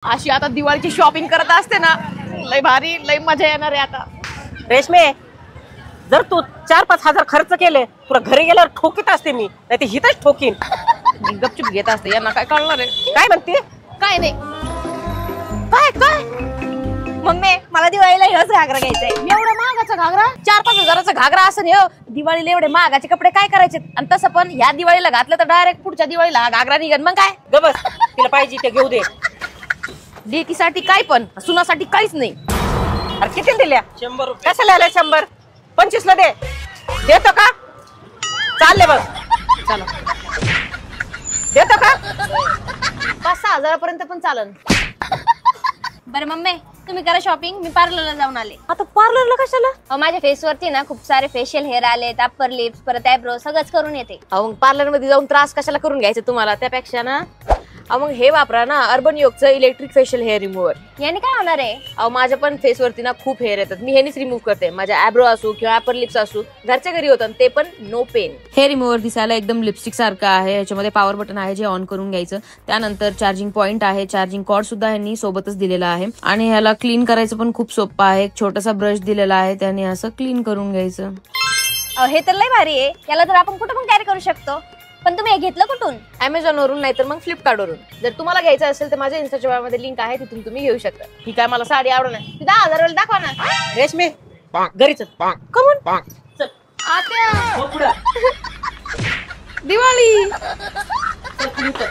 अशी आता दिवाळीची शॉपिंग करत असते ना, लय भारी, लय मजा येणार आहे आता. रेशमे, जर तू 4-5 हजार खर्च केले तुला घरी गेल्यावर ठोकीत असते मी, नाही ते हिथच ठोकीन. मी गपचूप घेत असते, यांना काय कळणार आहे? काय म्हणते? काय नाही. काय काय मम्मी मला दिवाळीला हेच घागरा घ्यायचाय. एवढा महागाचा घागरा? 4-5 हजाराचा घागरा असं नाही हो. दिवाळीला एवढे महागाचे कपडे काय करायचे? आणि तसं पण ह्या दिवाळीला घातलं तर डायरेक्ट पुढच्या दिवाळीला घागरा निघन. मग काय गबस, तिला पाहिजे ते घेऊ दे. लेकीसाठी काय पण, सुनासाठी काहीच नाही. अरे किती दिल्या? 100 रुपये. कशाला आल्या 100? 25 ला दे. देतो का? चालले बघ. चला, देतो का? 5-6 हजारापर्यंत पण चालन. बरं मम्मी तुम्ही करा शॉपिंग, मी पार्लरला जाऊन आले. आता पार्लरला कशाला? माझ्या फेसवरती ना खूप सारे फेशियल हेअर आले, अप्पर लिप्स, परत आयब्रो सगळंच करून येते. मग पार्लर मध्ये जाऊन त्रास कशाला करून घ्यायचा तुम्हाला? त्यापेक्षा ना मग हे वापरा ना, अर्बन योगचं इलेक्ट्रिक फेशियल हेअर रिमूव्हर. याने काय होणार आहे? माझ्या पण फेसवरती ना खूप हेअर येतात, मी हेनीच रिमूव्ह करते. माझ्या आयब्रो असू किंवा अपर लिप्स असू, घरच्या घरी होतं ते पण नो पेन. हे रिमूव्हर दिसायला एकदम लिपस्टिक सारखं आहे. याच्यामध्ये पॉवर बटन आहे जे ऑन करून घ्यायचं. त्यानंतर चार्जिंग पॉइंट आहे, चार्जिंग कॉर्ड सुद्धा ह्यांनी सोबतच दिलेला आहे. आणि ह्याला क्लीन करायचं पण खूप सोपं आहे. एक छोटासा ब्रश दिलेला आहे, त्याने असं क्लीन करून घ्यायचं. हे तर लय भारी आहे. याला तर आपण कुठं पण कॅरी करू शकतो. पण तुम्ही हे घेतलं कुठून? अमेझॉन वरून, नाहीतर मग फ्लिपकार्ट वरून. जर तुम्हाला घ्यायचं असेल तर माझ्या इंस्टाग्राम मध्ये लिंक आहे, तिथून तुम्ही घेऊ शकता. ही काय मला साडी आवडत नाही. 10,000 वाली दाखवा ना. रेशमे, घरी चल. कमून चल. आत्या, हो पुढं. दिवाळी. चल, पुढं चल.